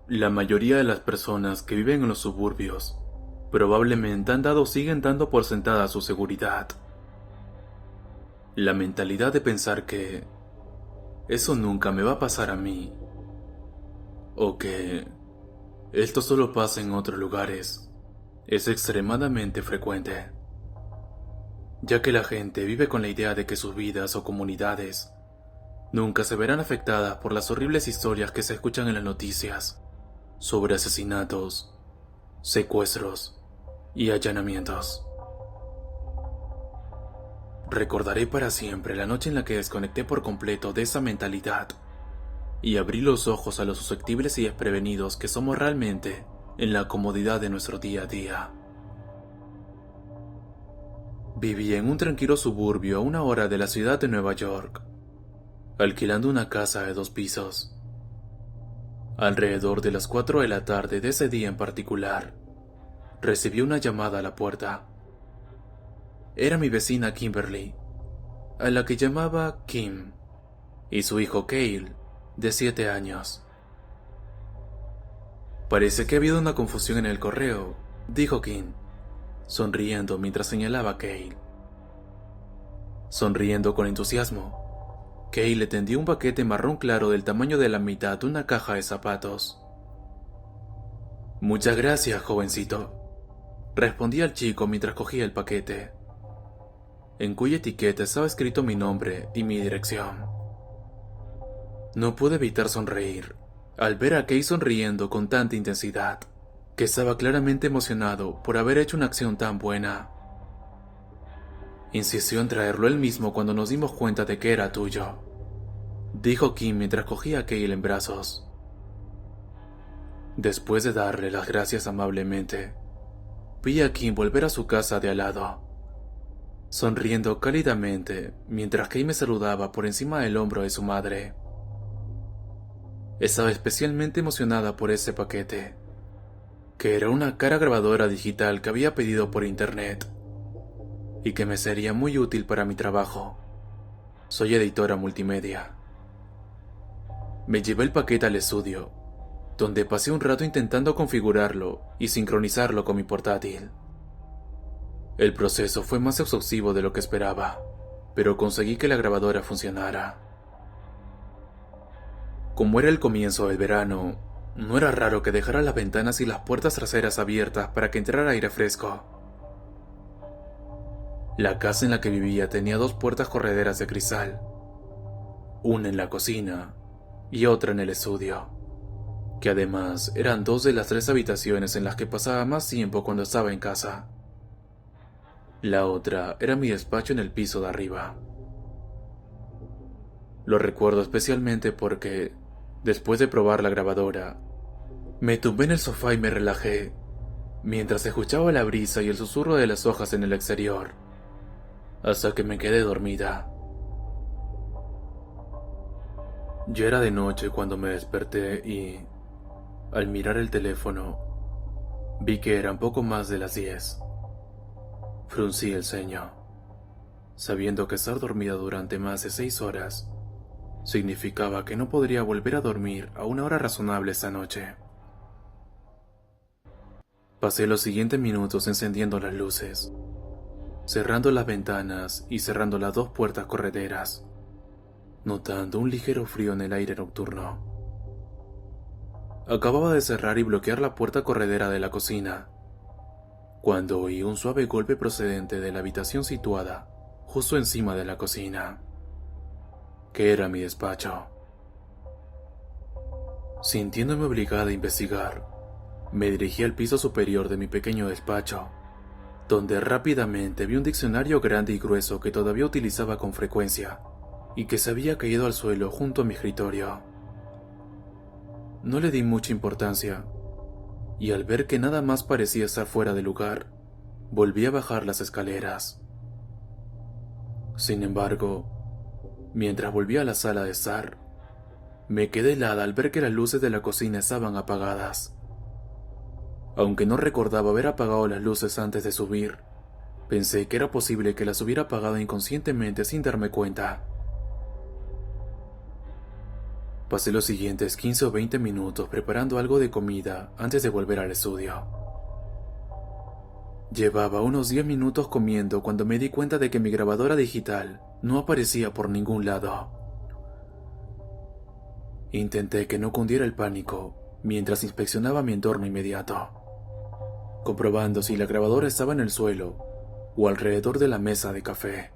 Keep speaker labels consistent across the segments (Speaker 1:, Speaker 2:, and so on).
Speaker 1: La mayoría de las personas que viven en los suburbios probablemente han dado o siguen dando por sentada su seguridad. La mentalidad de pensar que eso nunca me va a pasar a mí, o que esto solo pasa en otros lugares, es extremadamente frecuente, ya que la gente vive con la idea de que sus vidas o comunidades nunca se verán afectadas por las horribles historias que se escuchan en las noticias sobre asesinatos, secuestros y allanamientos. Recordaré para siempre la noche en la que desconecté por completo de esa mentalidad y abrí los ojos a los susceptibles y desprevenidos que somos realmente en la comodidad de nuestro día a día. Vivía en un tranquilo suburbio a una hora de la ciudad de Nueva York, alquilando una casa de 2 pisos. Alrededor de las 4 de la tarde de ese día en particular, recibí una llamada a la puerta. Era mi vecina Kimberly, a la que llamaba Kim, y su hijo Cale, de 7 años. Parece que ha habido una confusión en el correo, dijo Kim, sonriendo mientras señalaba a Cale. Sonriendo con entusiasmo, Cale le tendió un paquete marrón claro del tamaño de la mitad de una caja de zapatos. Muchas gracias, jovencito, respondía el chico mientras cogía el paquete, en cuya etiqueta estaba escrito mi nombre y mi dirección. No pude evitar sonreír al ver a Kay sonriendo con tanta intensidad, que estaba claramente emocionado por haber hecho una acción tan buena. Insistió en traerlo él mismo cuando nos dimos cuenta de que era tuyo, dijo Kim mientras cogía a Kay en brazos. Después de darle las gracias amablemente, vi a Kim volver a su casa de al lado, sonriendo cálidamente mientras Kay me saludaba por encima del hombro de su madre. Estaba especialmente emocionada por ese paquete, que era una cara grabadora digital que había pedido por internet y que me sería muy útil para mi trabajo. Soy editora multimedia. Me llevé el paquete al estudio, donde pasé un rato intentando configurarlo y sincronizarlo con mi portátil. El proceso fue más exhaustivo de lo que esperaba, pero conseguí que la grabadora funcionara. Como era el comienzo del verano, no era raro que dejara las ventanas y las puertas traseras abiertas para que entrara aire fresco. La casa en la que vivía tenía 2 puertas correderas de cristal, una en la cocina y otra en el estudio, que además eran 2 de las 3 habitaciones en las que pasaba más tiempo cuando estaba en casa. La otra era mi despacho en el piso de arriba. Lo recuerdo especialmente porque, después de probar la grabadora, me tumbé en el sofá y me relajé, mientras escuchaba la brisa y el susurro de las hojas en el exterior, hasta que me quedé dormida. Ya era de noche cuando me desperté y, al mirar el teléfono, vi que eran poco más de las 10. Fruncí el ceño, sabiendo que estar dormida durante más de 6 horas significaba que no podría volver a dormir a una hora razonable esta noche. Pasé los siguientes minutos encendiendo las luces, cerrando las ventanas y cerrando las 2 puertas correderas, notando un ligero frío en el aire nocturno. Acababa de cerrar y bloquear la puerta corredera de la cocina, cuando oí un suave golpe procedente de la habitación situada justo encima de la cocina, que era mi despacho. Sintiéndome obligada a investigar, me dirigí al piso superior de mi pequeño despacho, donde rápidamente vi un diccionario grande y grueso que todavía utilizaba con frecuencia y que se había caído al suelo junto a mi escritorio. No le di mucha importancia, y al ver que nada más parecía estar fuera de lugar, volví a bajar las escaleras. Sin embargo, mientras volví a la sala de estar, me quedé helada al ver que las luces de la cocina estaban apagadas. Aunque no recordaba haber apagado las luces antes de subir, pensé que era posible que las hubiera apagado inconscientemente sin darme cuenta. Pasé los siguientes 15 o 20 minutos preparando algo de comida antes de volver al estudio. Llevaba unos 10 minutos comiendo cuando me di cuenta de que mi grabadora digital no aparecía por ningún lado. Intenté que no cundiera el pánico mientras inspeccionaba mi entorno inmediato, comprobando si la grabadora estaba en el suelo o alrededor de la mesa de café.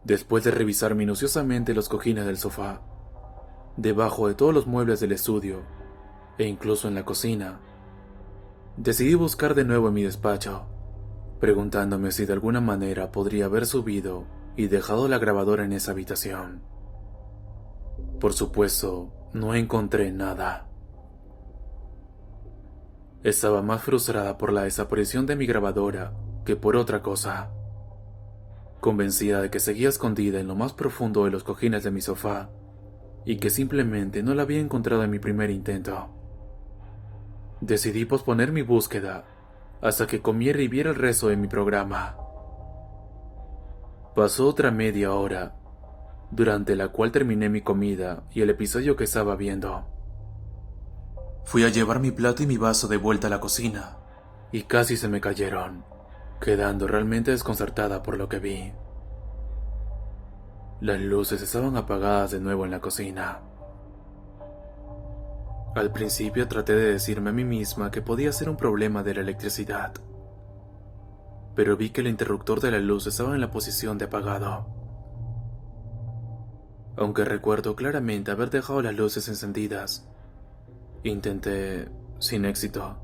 Speaker 1: Después de revisar minuciosamente los cojines del sofá, debajo de todos los muebles del estudio e incluso en la cocina, decidí buscar de nuevo en mi despacho, preguntándome si de alguna manera podría haber subido y dejado la grabadora en esa habitación. Por supuesto, no encontré nada. Estaba más frustrada por la desaparición de mi grabadora que por otra cosa. Convencida de que seguía escondida en lo más profundo de los cojines de mi sofá y que simplemente no la había encontrado en mi primer intento. Decidí posponer mi búsqueda hasta que comiera y viera el resto de mi programa. Pasó otra media hora, durante la cual terminé mi comida y el episodio que estaba viendo. Fui a llevar mi plato y mi vaso de vuelta a la cocina, y casi se me cayeron, quedando realmente desconcertada por lo que vi. Las luces estaban apagadas de nuevo en la cocina. Al principio traté de decirme a mí misma que podía ser un problema de la electricidad, pero vi que el interruptor de la luz estaba en la posición de apagado. Aunque recuerdo claramente haber dejado las luces encendidas, intenté, sin éxito,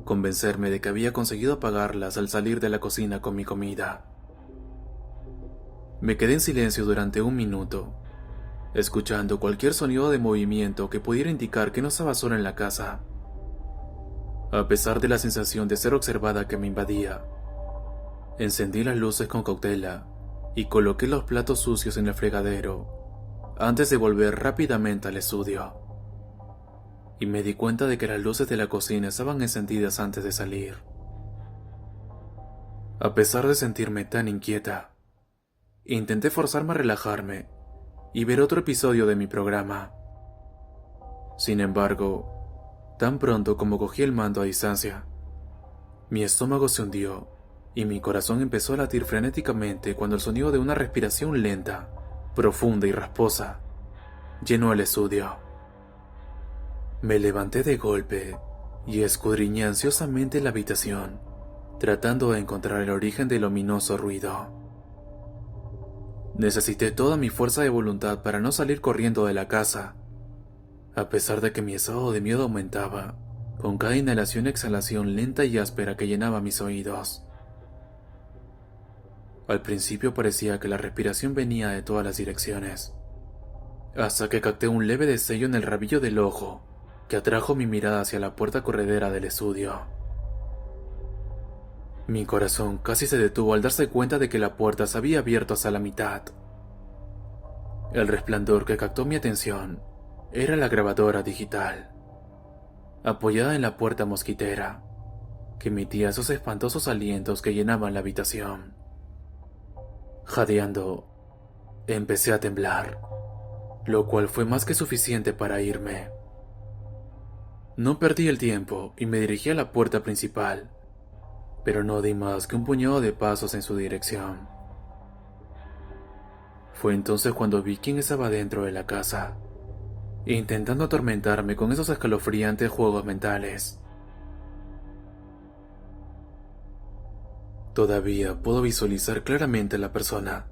Speaker 1: convencerme de que había conseguido apagarlas al salir de la cocina con mi comida. Me quedé en silencio durante 1 minuto, escuchando cualquier sonido de movimiento que pudiera indicar que no estaba sola en la casa. A pesar de la sensación de ser observada que me invadía, encendí las luces con cautela y coloqué los platos sucios en el fregadero antes de volver rápidamente al estudio. Y me di cuenta de que las luces de la cocina estaban encendidas antes de salir. A pesar de sentirme tan inquieta, intenté forzarme a relajarme y ver otro episodio de mi programa. Sin embargo, tan pronto como cogí el mando a distancia, mi estómago se hundió y mi corazón empezó a latir frenéticamente cuando el sonido de una respiración lenta, profunda y rasposa llenó el estudio. Me levanté de golpe y escudriñé ansiosamente la habitación, tratando de encontrar el origen del ominoso ruido. Necesité toda mi fuerza de voluntad para no salir corriendo de la casa, a pesar de que mi estado de miedo aumentaba con cada inhalación y exhalación lenta y áspera que llenaba mis oídos. Al principio parecía que la respiración venía de todas las direcciones, hasta que capté un leve destello en el rabillo del ojo que atrajo mi mirada hacia la puerta corredera del estudio. Mi corazón casi se detuvo al darse cuenta de que la puerta se había abierto hasta la mitad. El resplandor que captó mi atención era la grabadora digital, apoyada en la puerta mosquitera, que emitía esos espantosos alientos que llenaban la habitación. Jadeando, empecé a temblar, lo cual fue más que suficiente para irme. No perdí el tiempo y me dirigí a la puerta principal, pero no di más que un puñado de pasos en su dirección. Fue entonces cuando vi quién estaba dentro de la casa, intentando atormentarme con esos escalofriantes juegos mentales. Todavía puedo visualizar claramente a la persona,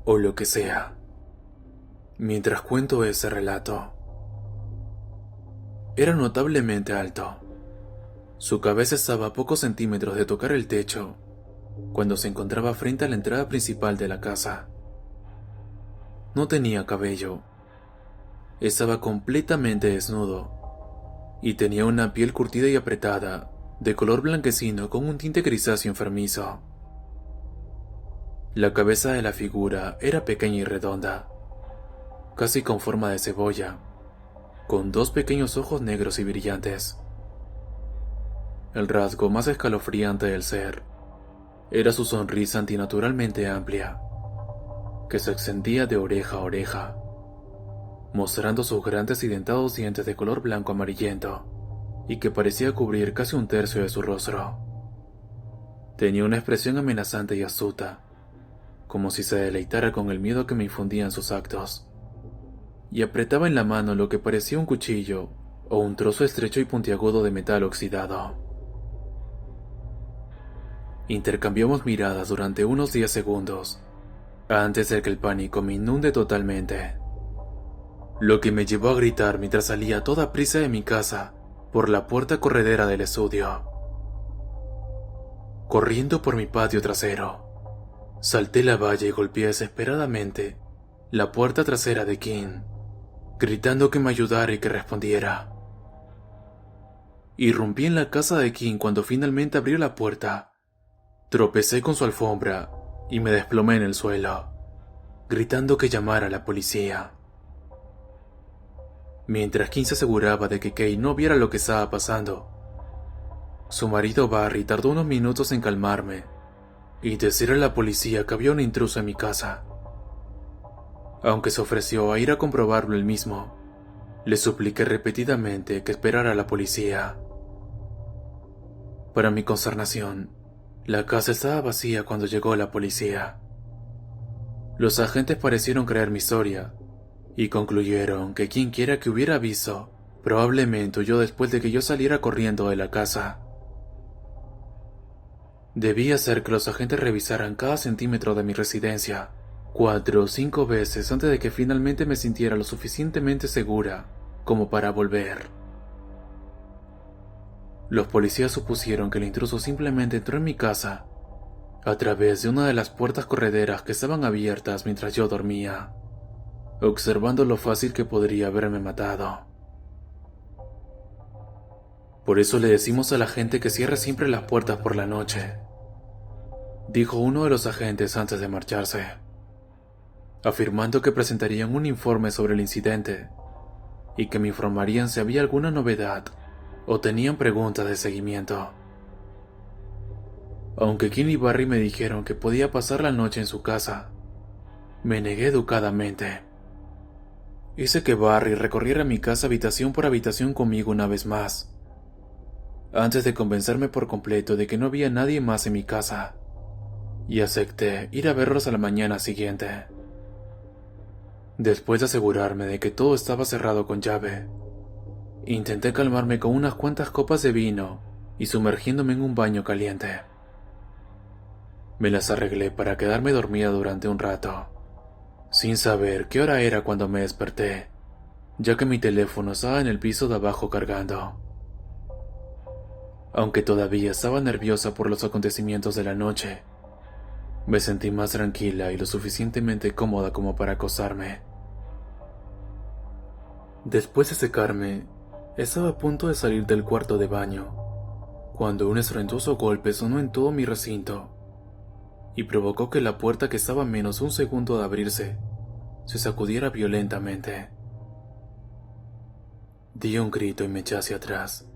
Speaker 1: o lo que sea, mientras cuento ese relato. Era notablemente alto. Su cabeza estaba a pocos centímetros de tocar el techo, cuando se encontraba frente a la entrada principal de la casa. No tenía cabello. Estaba completamente desnudo, y tenía una piel curtida y apretada, de color blanquecino con un tinte grisáceo enfermizo. La cabeza de la figura era pequeña y redonda, casi con forma de cebolla, con 2 pequeños ojos negros y brillantes. El rasgo más escalofriante del ser era su sonrisa antinaturalmente amplia, que se extendía de oreja a oreja mostrando sus grandes y dentados dientes de color blanco amarillento, y que parecía cubrir casi un tercio de su rostro. Tenía una expresión amenazante y astuta, como si se deleitara con el miedo que me infundían sus actos, y apretaba en la mano lo que parecía un cuchillo o un trozo estrecho y puntiagudo de metal oxidado. Intercambiamos miradas durante unos 10 segundos, antes de que el pánico me inunde totalmente, lo que me llevó a gritar mientras salía a toda prisa de mi casa por la puerta corredera del estudio. Corriendo por mi patio trasero, salté la valla y golpeé desesperadamente la puerta trasera de Kim, gritando que me ayudara y que respondiera. Irrumpí en la casa de Kim cuando finalmente abrió la puerta. Tropecé con su alfombra y me desplomé en el suelo, gritando que llamara a la policía. Mientras Kim se aseguraba de que Kay no viera lo que estaba pasando, su marido Barry tardó unos minutos en calmarme y decir a la policía que había un intruso en mi casa. Aunque se ofreció a ir a comprobarlo él mismo, le supliqué repetidamente que esperara a la policía. Para mi consternación, la casa estaba vacía cuando llegó la policía. Los agentes parecieron creer mi historia y concluyeron que quien quiera que hubiera visto probablemente huyó después de que yo saliera corriendo de la casa. Debía ser que los agentes revisaran cada centímetro de mi residencia 4 o 5 veces antes de que finalmente me sintiera lo suficientemente segura como para volver. Los policías supusieron que el intruso simplemente entró en mi casa a través de una de las puertas correderas que estaban abiertas mientras yo dormía, observando lo fácil que podría haberme matado. Por eso le decimos a la gente que cierre siempre las puertas por la noche, dijo uno de los agentes antes de marcharse, afirmando que presentarían un informe sobre el incidente y que me informarían si había alguna novedad o tenían preguntas de seguimiento. Aunque Kim y Barry me dijeron que podía pasar la noche en su casa, me negué educadamente. Hice que Barry recorriera mi casa habitación por habitación conmigo una vez más, antes de convencerme por completo de que no había nadie más en mi casa, y acepté ir a verlos a la mañana siguiente. Después de asegurarme de que todo estaba cerrado con llave, intenté calmarme con unas cuantas copas de vino y sumergiéndome en un baño caliente. Me las arreglé para quedarme dormida durante un rato, sin saber qué hora era cuando me desperté, ya que mi teléfono estaba en el piso de abajo cargando. Aunque todavía estaba nerviosa por los acontecimientos de la noche, me sentí más tranquila y lo suficientemente cómoda como para acostarme. Después de secarme, estaba a punto de salir del cuarto de baño, cuando un estruendoso golpe sonó en todo mi recinto y provocó que la puerta, que estaba a menos de un segundo de abrirse, se sacudiera violentamente. Di un grito y me eché hacia atrás,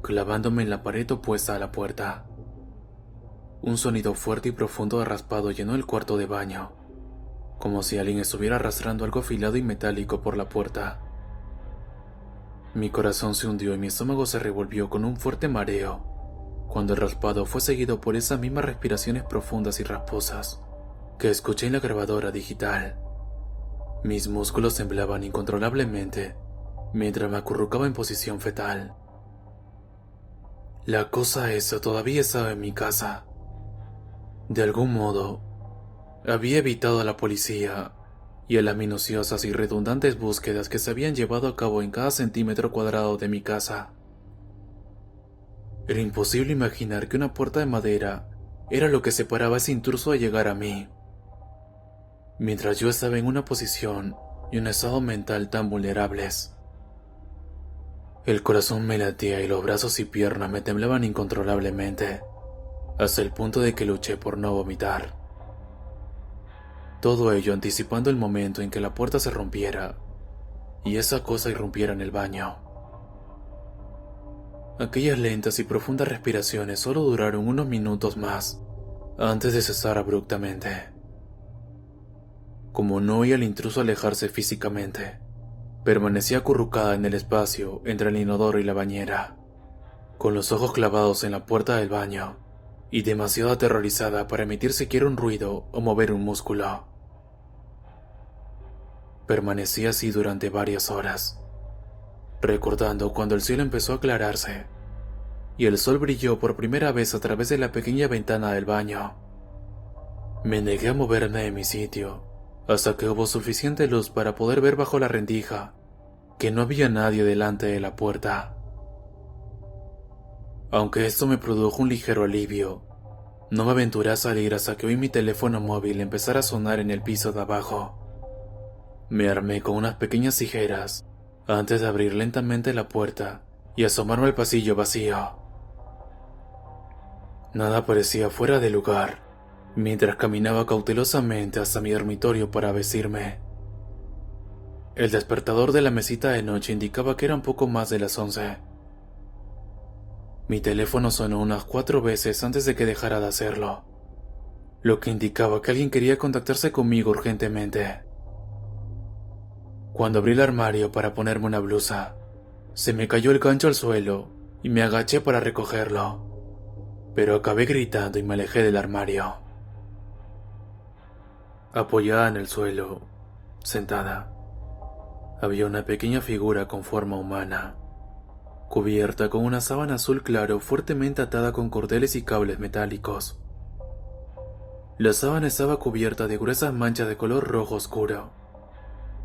Speaker 1: clavándome en la pared opuesta a la puerta. Un sonido fuerte y profundo de raspado llenó el cuarto de baño, como si alguien estuviera arrastrando algo afilado y metálico por la puerta. Mi corazón se hundió y mi estómago se revolvió con un fuerte mareo, cuando el raspado fue seguido por esas mismas respiraciones profundas y rasposas que escuché en la grabadora digital. Mis músculos temblaban incontrolablemente mientras me acurrucaba en posición fetal. La cosa esa todavía estaba en mi casa. De algún modo, había evitado a la policía y a las minuciosas y redundantes búsquedas que se habían llevado a cabo en cada centímetro cuadrado de mi casa. Era imposible imaginar que una puerta de madera era lo que separaba a ese intruso de llegar a mí, mientras yo estaba en una posición y un estado mental tan vulnerables. El corazón me latía y los brazos y piernas me temblaban incontrolablemente, hasta el punto de que luché por no vomitar. Todo ello anticipando el momento en que la puerta se rompiera y esa cosa irrumpiera en el baño. Aquellas lentas y profundas respiraciones solo duraron unos minutos más, antes de cesar abruptamente. Como no oía al intruso alejarse físicamente, Permanecía acurrucada en el espacio entre el inodoro y la bañera, con los ojos clavados en la puerta del baño, y demasiado aterrorizada para emitir siquiera un ruido o mover un músculo. Permanecí así durante varias horas, recordando cuando el cielo empezó a aclararse, y el sol brilló por primera vez a través de la pequeña ventana del baño. Me negué a moverme de mi sitio, hasta que hubo suficiente luz para poder ver bajo la rendija que no había nadie delante de la puerta. Aunque esto me produjo un ligero alivio, no me aventuré a salir hasta que oí mi teléfono móvil empezar a sonar en el piso de abajo. Me armé con unas pequeñas tijeras antes de abrir lentamente la puerta y asomarme al pasillo vacío. Nada parecía fuera de lugar, mientras caminaba cautelosamente hasta mi dormitorio para vestirme. El despertador de la mesita de noche indicaba que eran poco más de las 11. Mi teléfono sonó unas 4 veces antes de que dejara de hacerlo, lo que indicaba que alguien quería contactarse conmigo urgentemente. Cuando abrí el armario para ponerme una blusa, se me cayó el gancho al suelo y me agaché para recogerlo, pero acabé gritando y me alejé del armario. Apoyada en el suelo, sentada, había una pequeña figura con forma humana, cubierta con una sábana azul claro fuertemente atada con cordeles y cables metálicos. La sábana estaba cubierta de gruesas manchas de color rojo oscuro,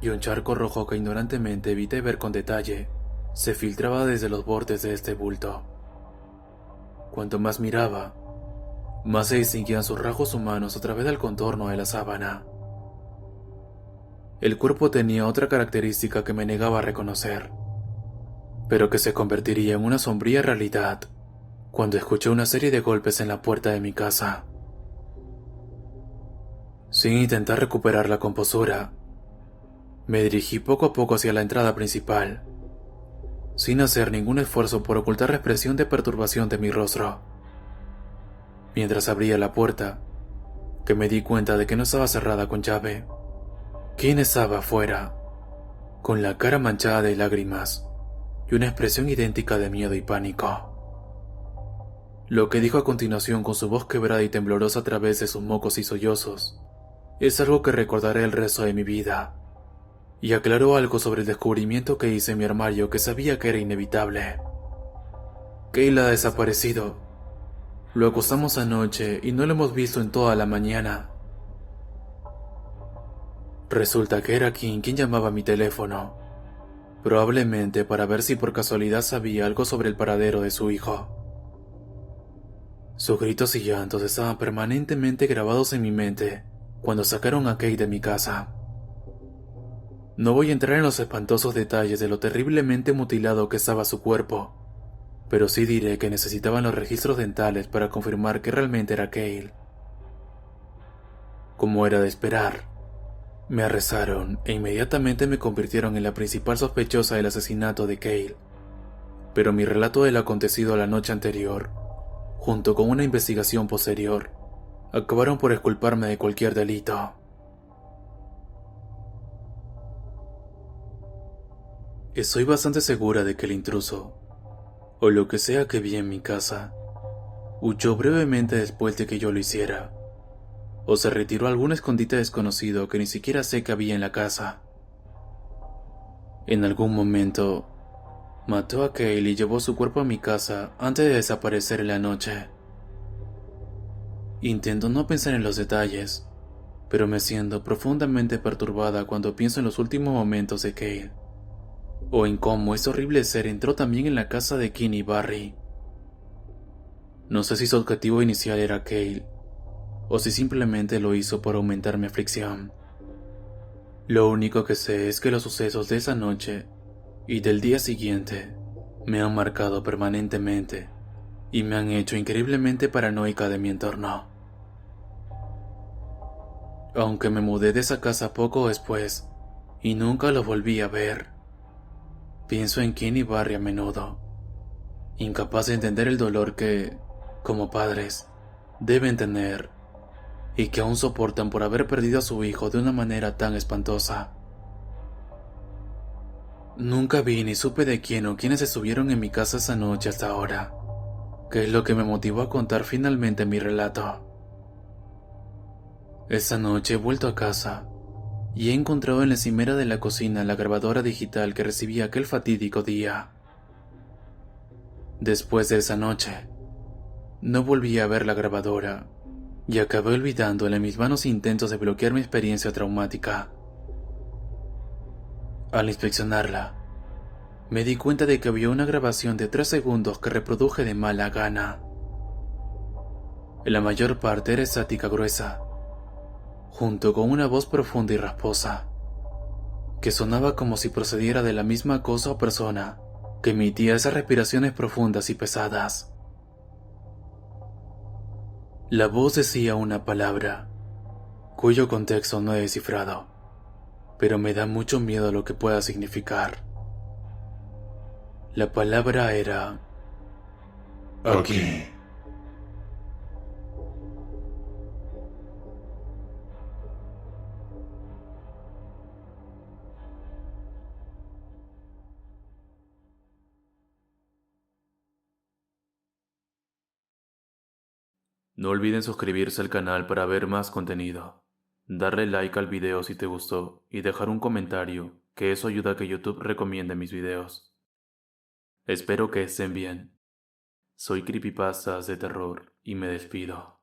Speaker 1: y un charco rojo que ignorantemente evité ver con detalle se filtraba desde los bordes de este bulto. Cuanto más miraba, más se distinguían sus rasgos humanos a través del contorno de la sábana. El cuerpo tenía otra característica que me negaba a reconocer, pero que se convertiría en una sombría realidad cuando escuché una serie de golpes en la puerta de mi casa. Sin intentar recuperar la composura, me dirigí poco a poco hacia la entrada principal, sin hacer ningún esfuerzo por ocultar la expresión de perturbación de mi rostro. Mientras abría la puerta, que me di cuenta de que no estaba cerrada con llave. ¿Quién estaba afuera? Con la cara manchada de lágrimas y una expresión idéntica de miedo y pánico. Lo que dijo a continuación con su voz quebrada y temblorosa a través de sus mocos y sollozos es algo que recordaré el resto de mi vida, y aclaró algo sobre el descubrimiento que hice en mi armario que sabía que era inevitable. Kayla ha desaparecido. Lo acostamos anoche y no lo hemos visto en toda la mañana. Resulta que era Kim quien llamaba a mi teléfono, probablemente para ver si por casualidad sabía algo sobre el paradero de su hijo. Sus gritos y llantos estaban permanentemente grabados en mi mente cuando sacaron a Kate de mi casa. No voy a entrar en los espantosos detalles de lo terriblemente mutilado que estaba su cuerpo, pero sí diré que necesitaban los registros dentales para confirmar que realmente era Kale. Como era de esperar, me arrestaron e inmediatamente me convirtieron en la principal sospechosa del asesinato de Kale. Pero mi relato de lo acontecido la noche anterior, junto con una investigación posterior, acabaron por exculparme de cualquier delito. Estoy bastante segura de que el intruso, o lo que sea que vi en mi casa, huyó brevemente después de que yo lo hiciera, o se retiró a algún escondite desconocido que ni siquiera sé que había en la casa. En algún momento, mató a Kale y llevó su cuerpo a mi casa antes de desaparecer en la noche. Intento no pensar en los detalles, pero me siento profundamente perturbada cuando pienso en los últimos momentos de Kale, o en cómo ese horrible ser entró también en la casa de Kim y Barry. No sé si su objetivo inicial era Kale, o si simplemente lo hizo por aumentar mi aflicción. Lo único que sé es que los sucesos de esa noche y del día siguiente me han marcado permanentemente y me han hecho increíblemente paranoica de mi entorno. Aunque me mudé de esa casa poco después y nunca los volví a ver, pienso en Kim y Barry a menudo, incapaz de entender el dolor que, como padres, deben tener y que aún soportan por haber perdido a su hijo de una manera tan espantosa. Nunca vi ni supe de quién o quiénes estuvieron en mi casa esa noche hasta ahora, que es lo que me motivó a contar finalmente mi relato. Esa noche he vuelto a casa y he encontrado en la encimera de la cocina la grabadora digital que recibí aquel fatídico día. Después de esa noche, no volví a ver la grabadora y acabé olvidándola en mis vanos intentos de bloquear mi experiencia traumática. Al inspeccionarla, me di cuenta de que había una grabación de 3 segundos que reproduje de mala gana. La mayor parte era estática gruesa, junto con una voz profunda y rasposa, que sonaba como si procediera de la misma cosa o persona que emitía esas respiraciones profundas y pesadas. La voz decía una palabra, cuyo contexto no he descifrado, pero me da mucho miedo lo que pueda significar. La palabra era
Speaker 2: Aquí.
Speaker 1: No olviden suscribirse al canal para ver más contenido, darle like al video si te gustó y dejar un comentario, que eso ayuda a que YouTube recomiende mis videos. Espero que estén bien. Soy Creepypastas de terror y me despido.